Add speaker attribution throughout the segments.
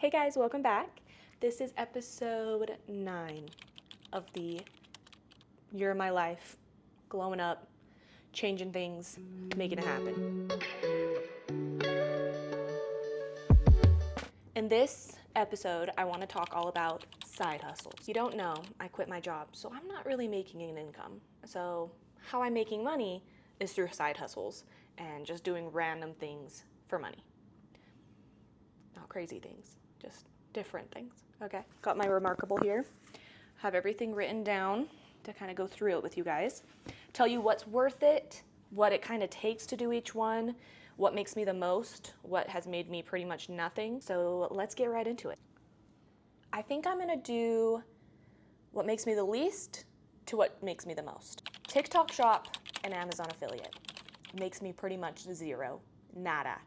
Speaker 1: Hey guys, welcome back. This is episode 9 of the Year of My Life, glowing up, changing things, making it happen. In this episode, I want to talk all about side hustles. If you don't know, I quit my job, so I'm not really making an income. So how I'm making money is through side hustles and just doing random things for money. Not crazy things, just different things. Okay, got my Remarkable here. Have everything written down to kind of go through it with you guys. Tell you what's worth it, what it kind of takes to do each one, what makes me the most, what has made me pretty much nothing. So let's get right into it. I think I'm gonna do what makes me the least to what makes me the most. TikTok Shop and Amazon affiliate makes me pretty much zero, nada.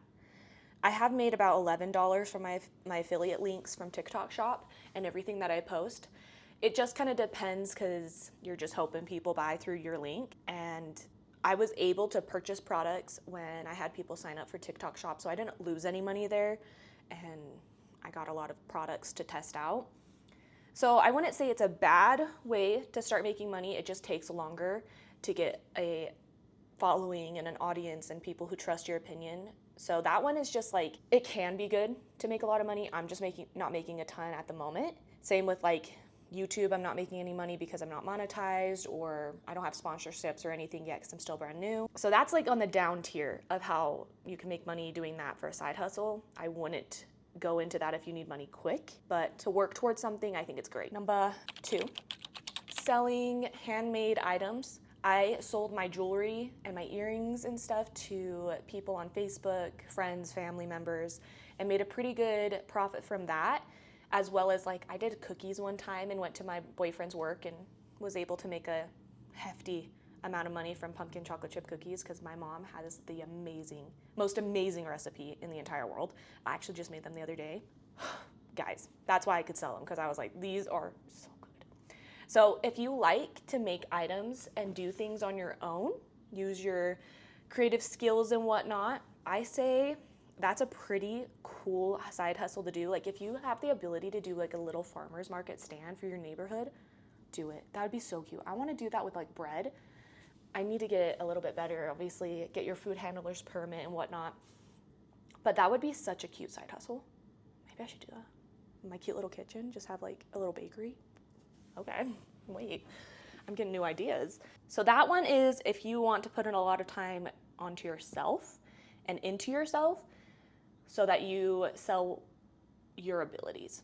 Speaker 1: I have made about $11 from my affiliate links from TikTok Shop and everything that I post. It just kind of depends because you're just hoping people buy through your link. And I was able to purchase products when I had people sign up for TikTok Shop, so I didn't lose any money there. And I got a lot of products to test out. So I wouldn't say it's a bad way to start making money. It just takes longer to get a following and an audience and people who trust your opinion. So that one is just like, it can be good to make a lot of money. I'm just not making a ton at the moment. Same with like YouTube, I'm not making any money because I'm not monetized or I don't have sponsorships or anything yet because I'm still brand new. So that's like on the down tier of how you can make money doing that for a side hustle. I wouldn't go into that if you need money quick, but to work towards something, I think it's great. Number 2, selling handmade items. I sold my jewelry and my earrings and stuff to people on Facebook, friends, family members, and made a pretty good profit from that, as well as like I did cookies one time and went to my boyfriend's work and was able to make a hefty amount of money from pumpkin chocolate chip cookies because my mom has the most amazing recipe in the entire world. I actually just made them the other day. Guys, that's why I could sell them, because I was like, these are so good. So if you like to make items and do things on your own, use your creative skills and whatnot, I say that's a pretty cool side hustle to do. Like if you have the ability to do like a little farmer's market stand for your neighborhood, do it. That would be so cute. I want to do that with like bread. I need to get it a little bit better, obviously, get your food handler's permit and whatnot. But that would be such a cute side hustle. Maybe I should do that. In my cute little kitchen, just have like a little bakery. Okay, wait, I'm getting new ideas. So that one is if you want to put in a lot of time onto yourself and into yourself so that you sell your abilities,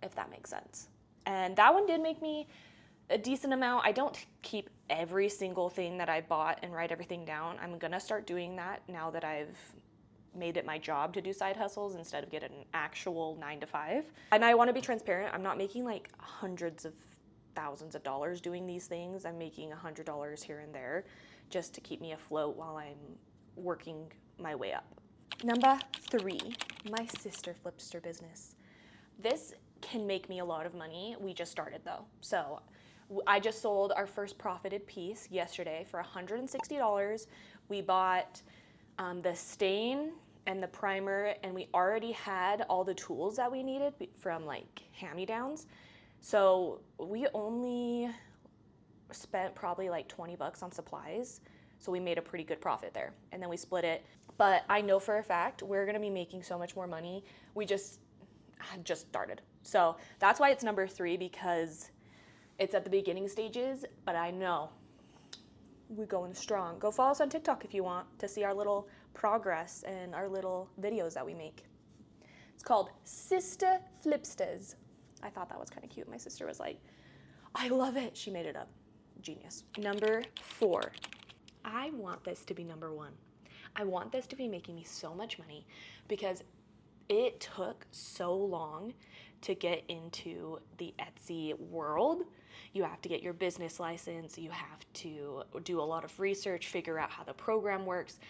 Speaker 1: if that makes sense. And that one did make me a decent amount. I don't keep every single thing that I bought and write everything down. I'm gonna start doing that now that I've made it my job to do side hustles instead of getting an actual 9 to 5. And I wanna be transparent. I'm not making like hundreds of thousands of dollars doing these things. I'm making $100 here and there just to keep me afloat while I'm working my way up. Number 3, my sister flipster business. This can make me a lot of money. We just started though. So I just sold our first profited piece yesterday for $160. We bought the stain and the primer, and we already had all the tools that we needed from like hand-me-downs. So we only spent probably like $20 on supplies. So we made a pretty good profit there. And then we split it. But I know for a fact we're gonna be making so much more money. We just started. So that's why it's number 3, because it's at the beginning stages, but I know we're going strong. Go follow us on TikTok if you want to see our little progress and our little videos that we make. It's called Sister Flipsters. I thought that was kind of cute. My sister was like, I love it. She made it up. Genius. Number 4. I want this to be number 1. I want this to be making me so much money because it took so long to get into the Etsy world. You have to get your business license. You have to do a lot of research, figure out how the program works.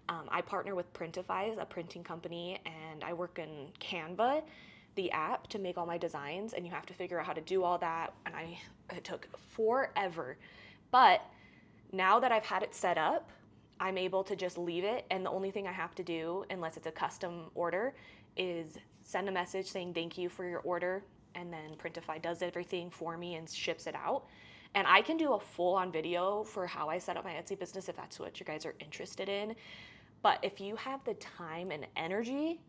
Speaker 1: I partner with Printify, a printing company, and I work in Canva, the app, to make all my designs, and you have to figure out how to do all that, and it took forever. But now that I've had it set up, I'm able to just leave it, and the only thing I have to do, unless it's a custom order, is send a message saying thank you for your order, and then Printify does everything for me and ships it out. And I can do a full-on video for how I set up my Etsy business if that's what you guys are interested in. But if you have the time and energy,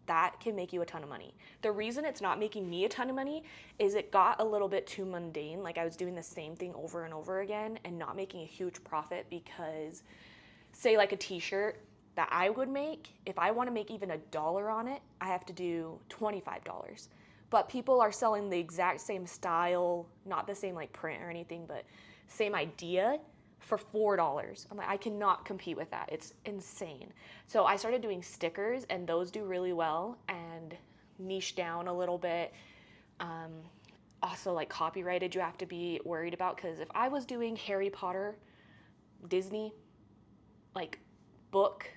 Speaker 1: that can make you a ton of money. The reason it's not making me a ton of money is it got a little bit too mundane. Like I was doing the same thing over and over again and not making a huge profit, because say like a t-shirt that I would make, if I want to make even $1 on it, I have to do $25. But people are selling the exact same style, not the same like print or anything, but same idea for $4. I'm like, I cannot compete with that. It's insane. So I started doing stickers, and those do really well and niche down a little bit. Also like copyrighted, you have to be worried about, because if I was doing Harry Potter, Disney, like book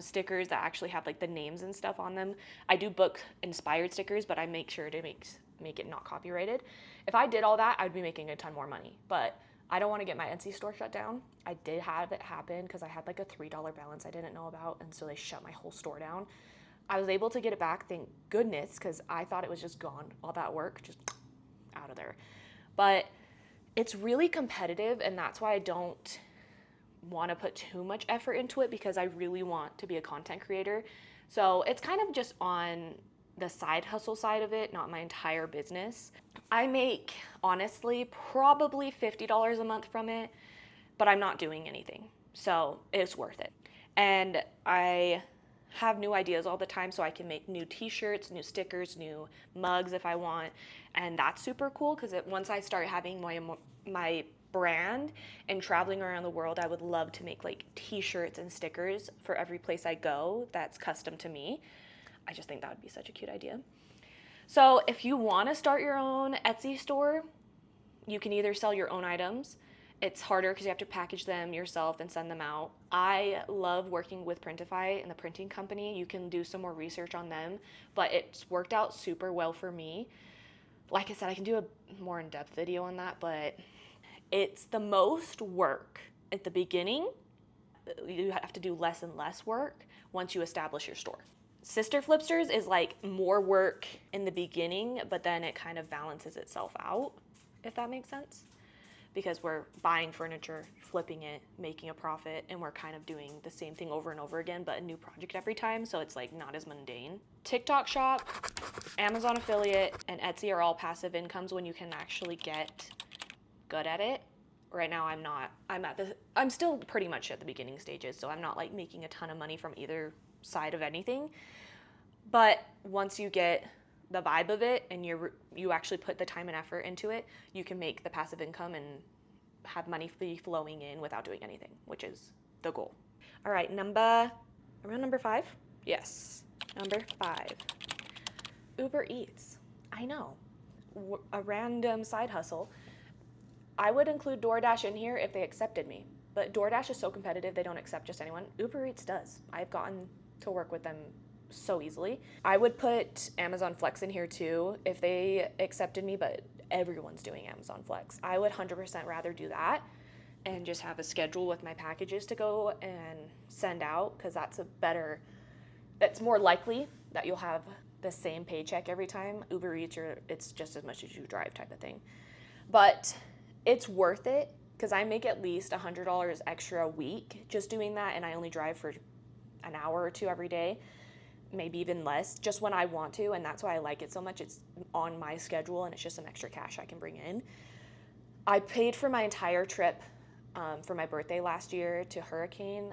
Speaker 1: stickers that actually have like the names and stuff on them. I do book inspired stickers, but I make sure to make it not copyrighted. If I did all that, I'd be making a ton more money, but I don't want to get my Etsy store shut down. I did have it happen because I had like a $3 balance I didn't know about, and so they shut my whole store down. I was able to get it back, thank goodness, because I thought it was just gone. All that work just out of there. But it's really competitive, and that's why I don't want to put too much effort into it, because I really want to be a content creator. So it's kind of just on the side hustle side of it, not my entire business. I make, honestly, probably $50 a month from it, but I'm not doing anything. So it's worth it. And I have new ideas all the time, so I can make new t-shirts, new stickers, new mugs if I want. And that's super cool, because once I start having my brand and traveling around the world, I would love to make like t-shirts and stickers for every place I go that's custom to me. I just think that would be such a cute idea. So if you want to start your own Etsy store, you can either sell your own items. It's harder because you have to package them yourself and send them out. I love working with Printify and the printing company. You can do some more research on them, but it's worked out super well for me. Like I said, I can do a more in-depth video on that, but it's the most work at the beginning. You have to do less and less work once you establish your store. Sister Flipsters is like more work in the beginning, but then it kind of balances itself out, if that makes sense. Because we're buying furniture, flipping it, making a profit, and we're kind of doing the same thing over and over again, but a new project every time, so it's like not as mundane. TikTok shop, Amazon affiliate, and Etsy are all passive incomes when you can actually get good at it. Right now I'm not. I'm still pretty much at the beginning stages, so I'm not like making a ton of money from either side of anything. But once you get the vibe of it and you actually put the time and effort into it, you can make the passive income and have money be flowing in without doing anything, which is the goal. All right, around number 5? Yes, number 5. Uber Eats. I know, a random side hustle. I would include DoorDash in here if they accepted me, but DoorDash is so competitive, they don't accept just anyone. Uber Eats does. I've gotten to work with them so easily. I would put Amazon Flex in here too if they accepted me, but everyone's doing Amazon Flex. I would 100% rather do that and just have a schedule with my packages to go and send out, because it's more likely that you'll have the same paycheck every time. Uber Eats, it's just as much as you drive type of thing. But it's worth it, because I make at least $100 extra a week just doing that, and I only drive for an hour or two every day, maybe even less, just when I want to, and that's why I like it so much. It's on my schedule, and it's just some extra cash I can bring in. I paid for my entire trip for my birthday last year to Hurricane,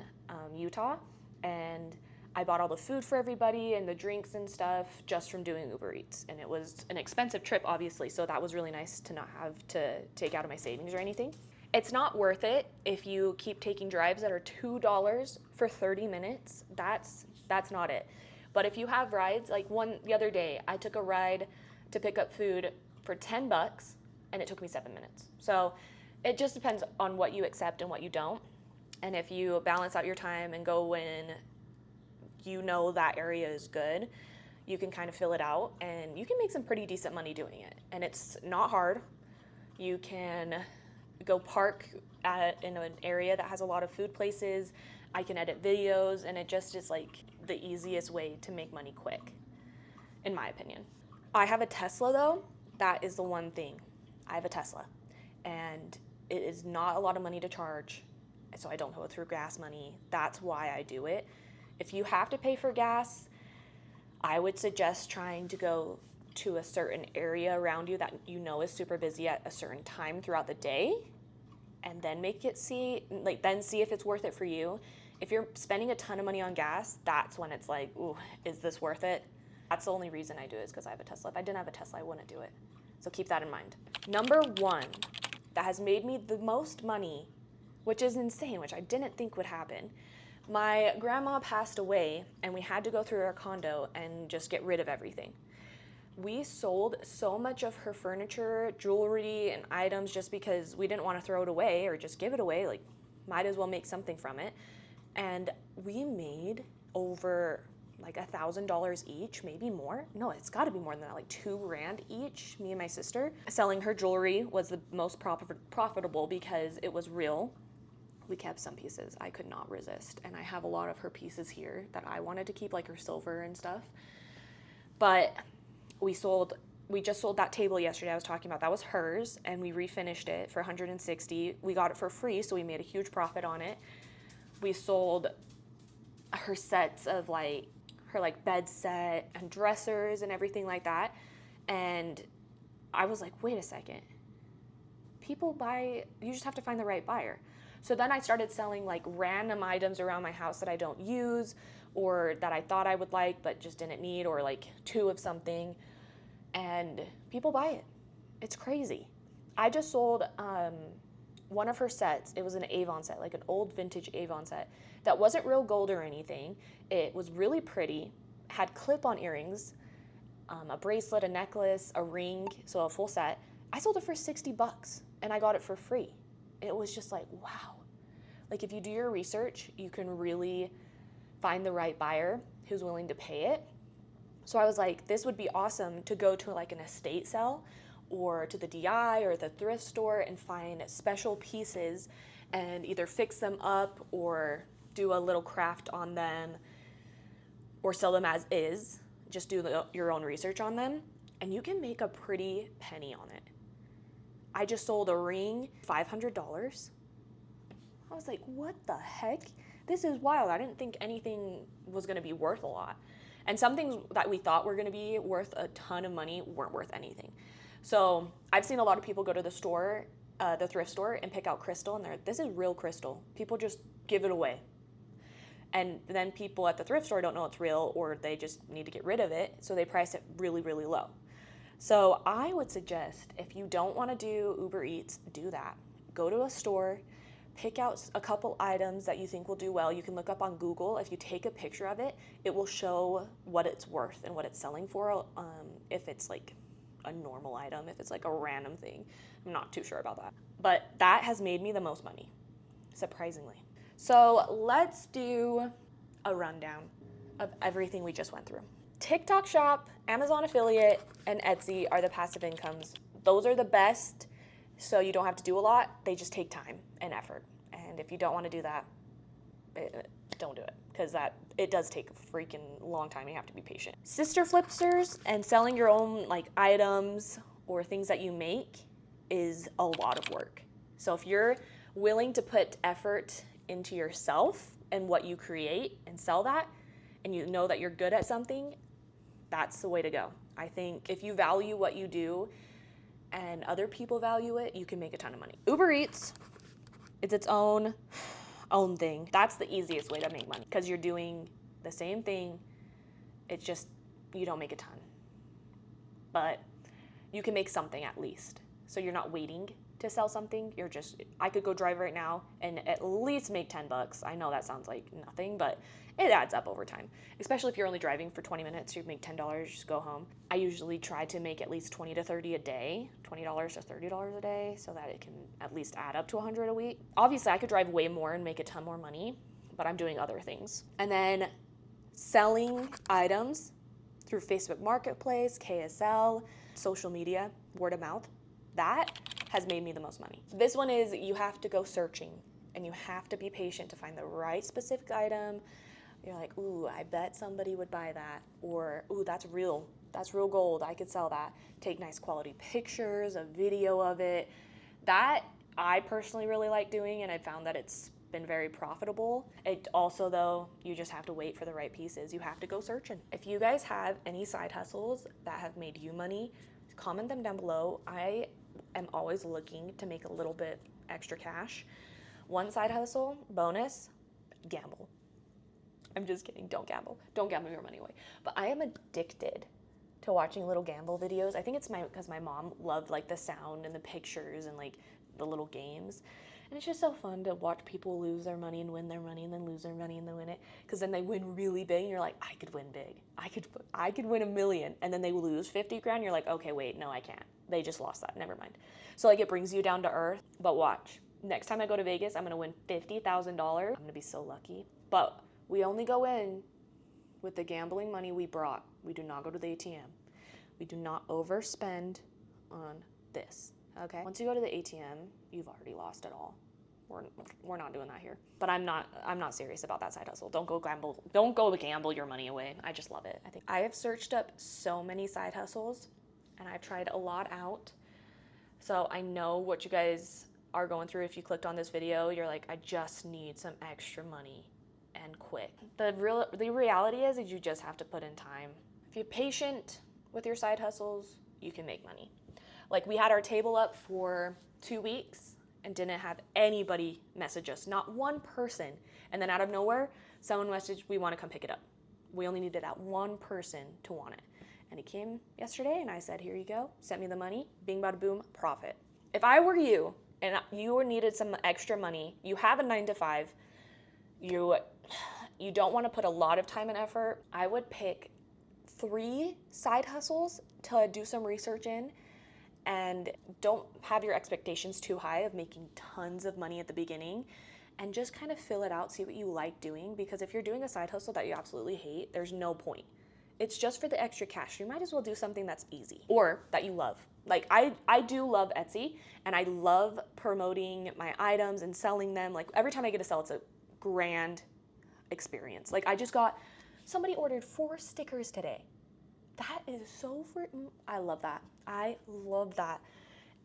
Speaker 1: Utah, and I bought all the food for everybody and the drinks and stuff just from doing Uber Eats. And it was an expensive trip, obviously, so that was really nice to not have to take out of my savings or anything. It's not worth it if you keep taking drives that are $2 for 30 minutes. That's not it. But if you have rides, like the other day, I took a ride to pick up food for $10, and it took me 7 minutes. So it just depends on what you accept and what you don't. And if you balance out your time and go when you know that area is good, you can kind of fill it out, and you can make some pretty decent money doing it. And it's not hard. You can go park in an area that has a lot of food places. I can edit videos, and it just is like the easiest way to make money quick. in my opinion. I have a Tesla though. That is the one thing. I have a Tesla and it is not a lot of money to charge, so I don't go through gas money. That's why I do it. If you have to pay for gas, I would suggest trying to go to a certain area around you that you know is super busy at a certain time throughout the day, and then see if it's worth it for you. If you're spending a ton of money on gas, that's when it's like, ooh, is this worth it? That's the only reason I do it, is because I have a Tesla. If I didn't have a Tesla, I wouldn't do it. So keep that in mind. Number one that has made me the most money, which is insane, which I didn't think would happen. My grandma passed away and we had to go through our condo and just get rid of everything. We sold so much of her furniture, jewelry, and items just because we didn't want to throw it away or just give it away. Like, might as well make something from it. And we made over like $1,000 each, maybe more. No, it's got to be more than that, like $2,000 each, me and my sister. Selling her jewelry was the most profitable because it was real. We kept some pieces I could not resist, and I have a lot of her pieces here that I wanted to keep, like her silver and stuff. But we just sold that table yesterday I was talking about. That was hers, and we refinished it for $160. We got it for free, so we made a huge profit on it. We sold her sets of her bed set and dressers and everything like that. And I was like, wait a second. People buy, you just have to find the right buyer. So then I started selling like random items around my house that I don't use or that I thought I would like but just didn't need, or like two of something, and people buy it. It's crazy. I just sold one of her sets. It was an Avon set, like an old vintage Avon set that wasn't real gold or anything. It was really pretty, had clip-on earrings, a bracelet, a necklace, a ring, so a full set. I sold it for $60 and I got it for free. It was just like, wow. Like, if you do your research, you can really find the right buyer who's willing to pay it. So I was like, this would be awesome to go to like an estate sale or to the DI or the thrift store and find special pieces and either fix them up or do a little craft on them or sell them as is. Just do your own research on them and you can make a pretty penny on it. I just sold a ring, $500. I was like, what the heck? This is wild. I didn't think anything was gonna be worth a lot. And some things that we thought were gonna be worth a ton of money weren't worth anything. So I've seen a lot of people go to the store, the thrift store, and pick out crystal, and this is real crystal. People just give it away. And then people at the thrift store don't know it's real, or they just need to get rid of it, so they price it really, really low. So I would suggest, if you don't want to do Uber Eats, do that. Go to a store, pick out a couple items that you think will do well. You can look up on Google. If you take a picture of it, it will show what it's worth and what it's selling for, if it's like a normal item, if it's like a random thing. I'm not too sure about that. But that has made me the most money, surprisingly. So let's do a rundown of everything we just went through. TikTok Shop, Amazon affiliate, and Etsy are the passive incomes. Those are the best, so you don't have to do a lot. They just take time and effort. And if you don't want to do that, don't do it, because it does take a freaking long time. You have to be patient. Sister flipsters and selling your own like items or things that you make is a lot of work. So if you're willing to put effort into yourself and what you create and sell that, and you know that you're good at something, that's the way to go. I think if you value what you do and other people value it, you can make a ton of money. Uber Eats, it's its own thing. That's the easiest way to make money because you're doing the same thing. It's just, you don't make a ton, but you can make something at least. So you're not waiting to sell something. I could go drive right now and at least make $10. I know that sounds like nothing, but it adds up over time. Especially if you're only driving for 20 minutes, you make $10, just go home. I usually try to make at least $20 to $30 a day, $20 to $30 a day, so that it can at least add up to $100 a week. Obviously, I could drive way more and make a ton more money, but I'm doing other things. And then selling items through Facebook Marketplace, KSL, social media, word of mouth. That has made me the most money. This one is you have to go searching and you have to be patient to find the right specific item. You're like, ooh, I bet somebody would buy that. Or, ooh, that's real. That's real gold. I could sell that. Take nice quality pictures, a video of it. That I personally really like doing, and I found that it's been very profitable. It also, though, you just have to wait for the right pieces. You have to go searching. If you guys have any side hustles that have made you money, comment them down below. I am always looking to make a little bit extra cash. One side hustle, bonus, gamble. I'm just kidding, don't gamble. Don't gamble your money away. But I am addicted to watching little gamble videos. I think it's because my mom loved like the sound and the pictures and like the little games. And it's just so fun to watch people lose their money and win their money and then lose their money and then win it. Because then they win really big and you're like, I could win big. I could win $1 million. And then they lose 50 grand. You're like, okay, wait, no, I can't. They just lost that, never mind. So like it brings you down to earth. But watch, next time I go to Vegas, I'm gonna win $50,000. I'm gonna be so lucky. But we only go in with the gambling money we brought. We do not go to the ATM. We do not overspend on this. Okay. Once you go to the ATM, you've already lost it all. We're not doing that here. But I'm not serious about that side hustle. Don't go gamble your money away. I just love it. I have searched up so many side hustles and I've tried a lot out. So I know what you guys are going through. If you clicked on this video, you're like, I just need some extra money and quick. The reality is you just have to put in time. If you're patient with your side hustles, you can make money. Like we had our table up for 2 weeks and didn't have anybody message us, not one person. And then out of nowhere, someone messaged, we want to come pick it up. We only needed that one person to want it. And he came yesterday and I said, here you go, sent me the money, bing bada boom, profit. If I were you and you needed some extra money, you have a 9-to-5, you don't want to put a lot of time and effort, I would pick 3 side hustles to do some research in. And don't have your expectations too high of making tons of money at the beginning, and just kind of fill it out, see what you like doing, because if you're doing a side hustle that you absolutely hate, there's no point. It's just for the extra cash. You might as well do something that's easy or that you love. Like I do love Etsy, and I love promoting my items and selling them. Like every time I get to sell, it's a grand experience. Like somebody ordered 4 stickers today. That is so freaking, I love that. I love that.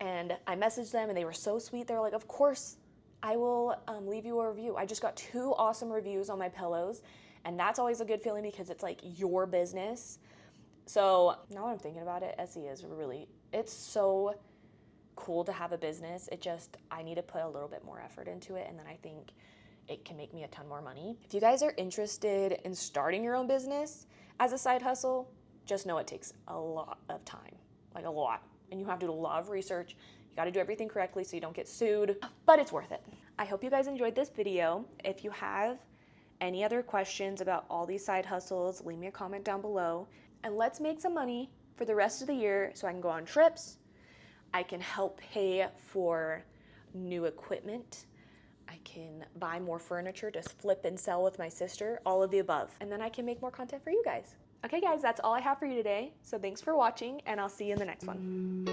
Speaker 1: And I messaged them and they were so sweet. They were like, of course, I will leave you a review. I just got 2 awesome reviews on my pillows. And that's always a good feeling because it's like your business. So now that I'm thinking about it, Etsy is really, it's so cool to have a business. I need to put a little bit more effort into it. And then I think it can make me a ton more money. If you guys are interested in starting your own business as a side hustle, just know it takes a lot of time, like a lot. And you have to do a lot of research. You got to do everything correctly so you don't get sued, but it's worth it. I hope you guys enjoyed this video. If you have any other questions about all these side hustles, leave me a comment down below. And let's make some money for the rest of the year so I can go on trips. I can help pay for new equipment. I can buy more furniture to flip and sell with my sister, all of the above. And then I can make more content for you guys. Okay guys, that's all I have for you today. So thanks for watching and I'll see you in the next one.